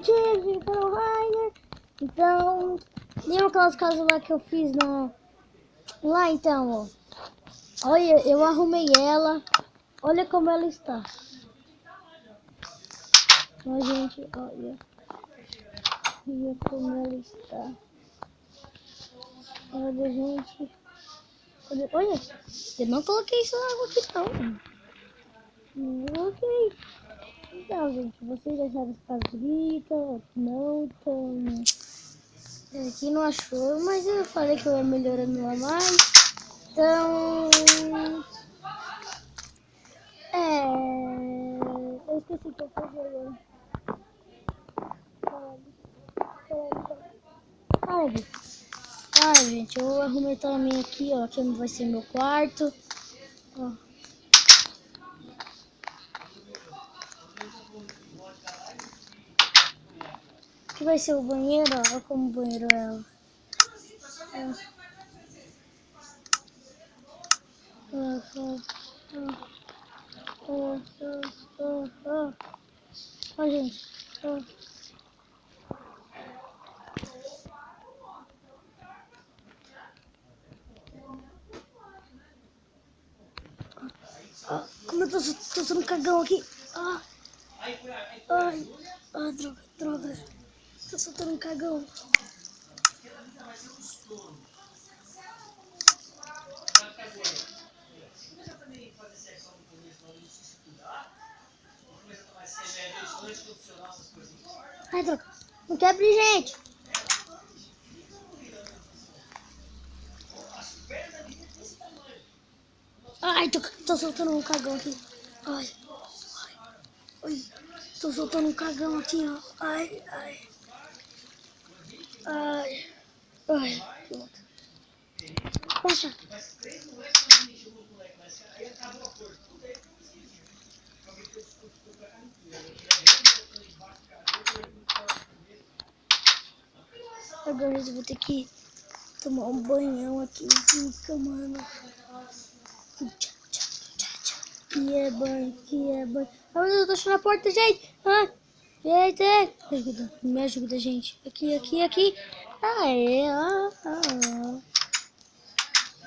gente, aqui para o Rainer. Então, lembra aquelas casas lá que eu fiz lá então, ó. Olha, eu arrumei ela. Olha como ela está. Ó, gente, olha. Olha como ela está. Olha, gente. Olha, eu não coloquei isso na água aqui não. Não coloquei. Então, gente, vocês acharam essa casa bonita? Não, então... Aqui não achou, mas eu falei que eu ia melhorando lá mais. Então... eu esqueci o que eu fazia agora. Gente, eu arrumei também aqui, ó, que vai ser meu quarto. Ó. Aqui vai ser o banheiro, ó, olha como o banheiro é, ó. Ó, gente, ó. Como eu tô sendo cagão aqui. Droga. Tô soltando um cagão. Ai, droga. Não quebre, gente. Ai, tô soltando um cagão aqui. Ai. Tô soltando um cagão aqui, ó. Ai. Pronto. Poxa. Agora eu vou ter que tomar um banhão aqui, zica, mano. Que é banho. Ah, eu tô achando a porta, gente. Gente. Me ajuda, gente. Aqui. Aê, ó.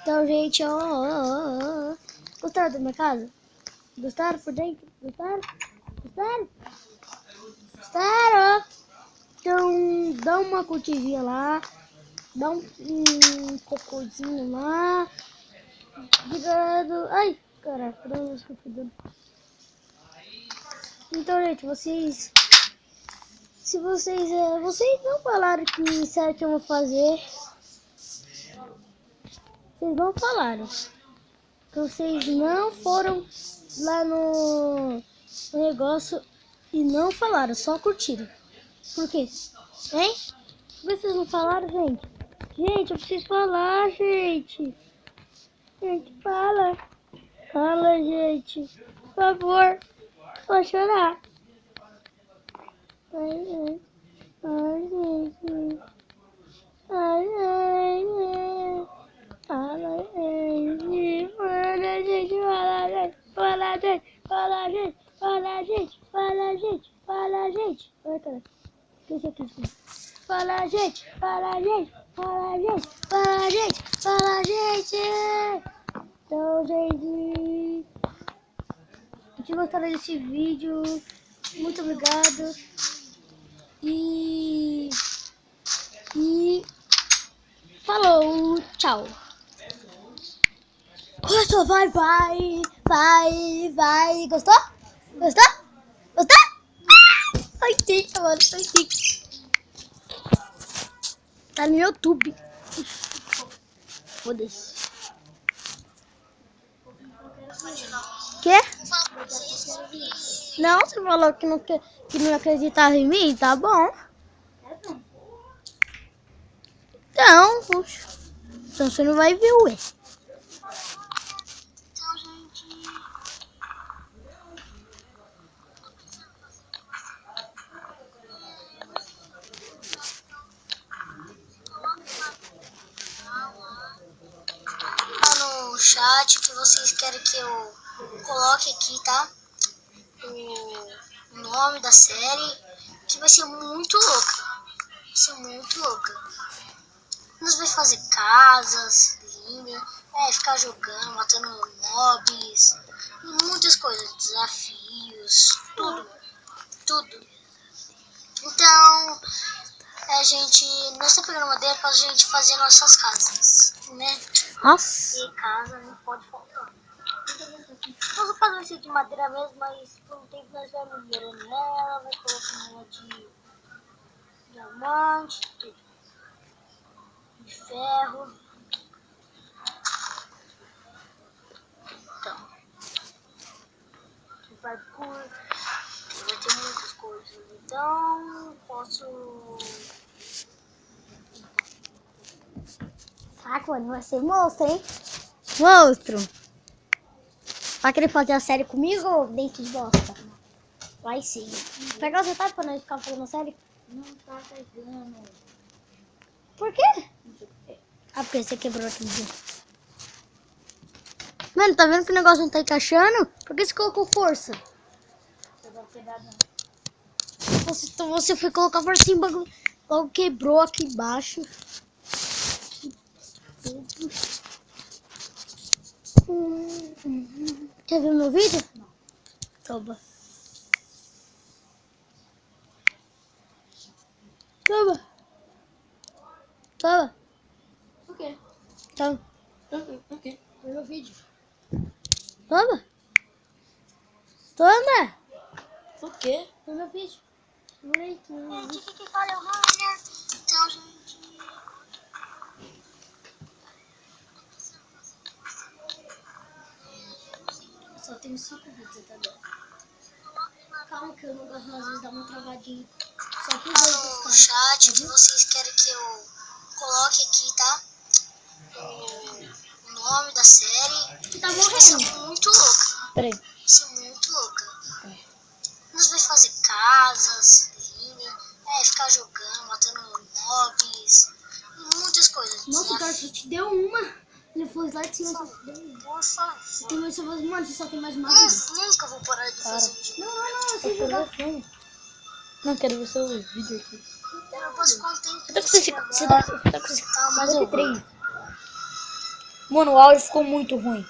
Então, gente, ó. Gostaram da minha casa? Gostaram por dentro? Gostaram? Então, dá uma curtidinha lá. Dá um cocôzinho lá. Obrigado. Ai, caraca, não estou fedendo. Então, gente, vocês não falaram que será que eu vou fazer. Vocês não falaram. Vocês não foram lá no negócio e não falaram, só curtiram. Por quê? Hein? Por que vocês não falaram, gente? Gente, eu preciso falar, gente. Gente, fala. Fala, gente. Por favor. Vou chorar. Ai, gente. Fala, gente. Ai, cara. Esqueci aqui. Fala, gente. Então, gente, se gostaram desse vídeo, muito obrigado. E falou, tchau. Gostou? Vai. Gostou? Ai, gente, mano, tá no YouTube. Foda-se. Quê? Não, você falou que não acreditava em mim? Tá bom. Então, puxa. Então você não vai ver, ué. No chat que vocês querem que eu coloque aqui, tá? O nome da série. Que vai ser muito louca. Vai ser muito louca. Nós vamos fazer casas lindas, ficar jogando, matando mobs, muitas coisas, desafios, tudo. Então, nós estamos pegando madeira pra gente fazer nossas casas, né? Nossa. E casa não pode faltar. Nossa casa vai ser de madeira mesmo, mas por um tempo nós vamos melhorando nela, vai colocando ela de diamante, de ferro. Então, parkour, vai ter muitas coisas. Então, posso... Caraca, mano, vai ser monstro, hein? Monstro. Vai querer fazer a série comigo ou dente de bosta? Vai sim. Pegar os retalhos pra nós ficar fazendo a série? Não tá pegando. Por quê? Ah, porque você quebrou aquele dia. Mano, tá vendo que o negócio não tá encaixando? Por que você colocou força? Você vai pegar não. Você foi colocar força em bagulho. Logo quebrou aqui embaixo. Quer ver meu vídeo? Não. Toma. Toma. O quê? Toma. O quê? Vê meu vídeo. Toma. Toma. O quê? Vê meu vídeo. Muito. Gente, que falha olha. Então, gente... Só tenho 5 vídeos até agora. Calma que eu não gosto, às vezes dá uma travadinha. Só por dois dos no caras. chat que vocês querem que eu coloque aqui, tá? O nome da série. Tá Vai ser morrendo. muito louca. Peraí. Vai ser muito louca. Nós vamos fazer casas lindas, ficar jogando, matando mobs, muitas coisas. Nossa, o cara só te deu uma. Ele foi lá de cima, só te deu uma. Por favor. Você tem mais, mano, você só tem mais uma vida. Nunca vou parar de fazer vídeo. Não, você jogar. Não, quero ver seu vídeo aqui. Eu posso ficar um tempo Você tá com esse... agora. Você tá com esse... Mas eu vou. 53. Mano, o áudio ficou muito ruim.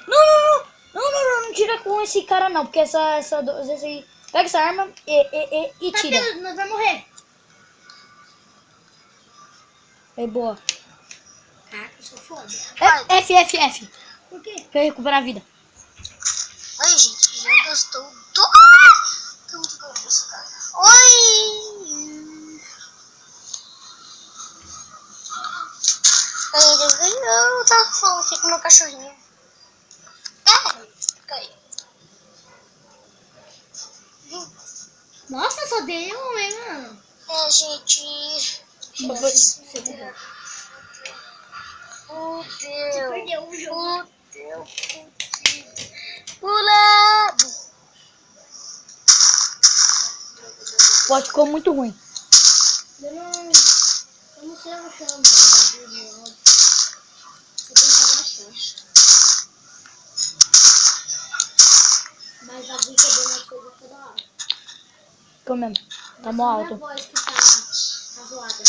Não tira com esse cara não, porque esse aí... Pega essa arma e Tá tira. tendo, nós vamos morrer. É boa. Caraca, eu sou foda. F. Por quê? Pra recuperar a vida. Oi, gente, já gastou do... Tô muito gordo, cara. Oi! Eu tava falando aqui com o meu cachorrinho. Fica aí. Nossa, só dei um, hein, mano. Gente... Você Fudeu. perdeu o jogo. Fudeu. Pulado. O áudio ficou muito ruim. Eu não sei o chão, mano. Eu tenho que abaixar. Mas a bica deu uma coisa toda hora. Ficou mesmo. Tá mó Só minha alto. voz que tá zoada.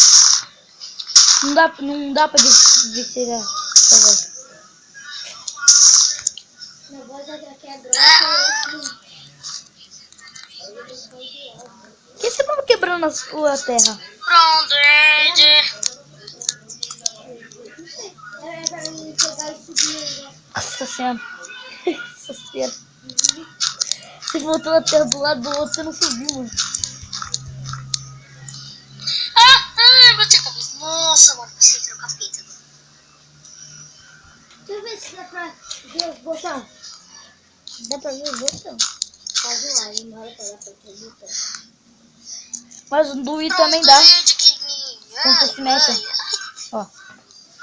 Não dá pra desvirar essa voz. Minha voz aqui é grossa e eu Por que você tava quebrando a terra? Pronto, gente. É pra mim pegar e subir o negócio. Nossa senhora. Nossa senhora. Você voltou a terra do lado do outro, você não subiu, mano. Bati a cabeça. Nossa, mano, pensei que era o capeta. Deixa eu ver se dá pra ver os botões. Dá pra ver os botões. Pode ir lá, e não era pra dar pra ver os botões. Mas o do I também dá. Como Como você se mexe. Ó. Dá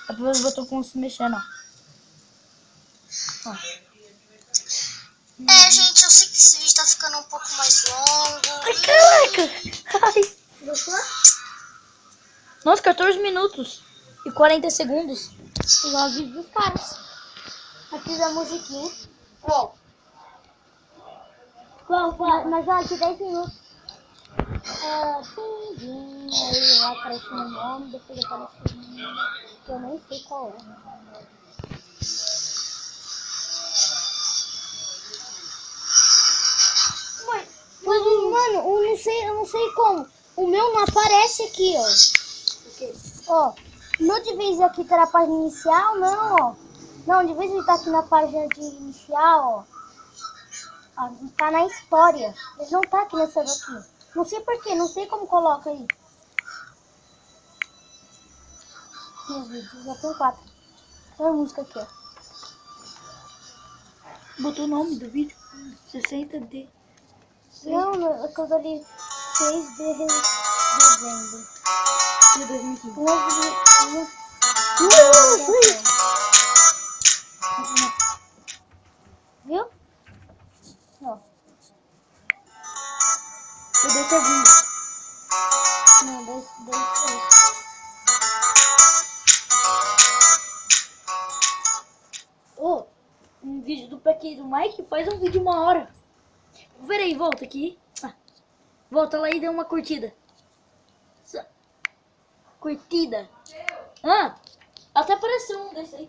pra ver os botões como se mexendo, ó. Ó. Gente, eu sei que esse vídeo tá ficando um pouco mais longo. Ai, caraca. Ai. Gostou? Nossa, 14 minutos e 40 segundos. Igual os vídeos dos caras. Aqui a musiquinha. Qual? Mas olha, aqui 10 minutos. Aí lá aparece meu nome, depois aparece o nome, que eu nem sei qual é. Mas, mano, eu não sei como. O meu não aparece aqui, ó. Ó, não de vez aqui tá na página inicial, não, ó. Não, de vez ele tá aqui na página de inicial, ó. Ah, tá na história. Ele não tá aqui nessa daqui. Não sei porquê, não sei como coloca aí. Meus vídeos, já tem 4. Olha a música aqui, ó. Botou o nome do vídeo? 60D. Não, é que eu dali 6 de dezembro. De 2015. Viu? Ó. Eu dei segundo. Não, 2, 3. Ô, um vídeo do Pequeno do Mike faz um vídeo de 1 hora. Peraí, volta aqui. Ah, volta lá e dê uma curtida. Curtida. Ah, até apareceu um desse aí.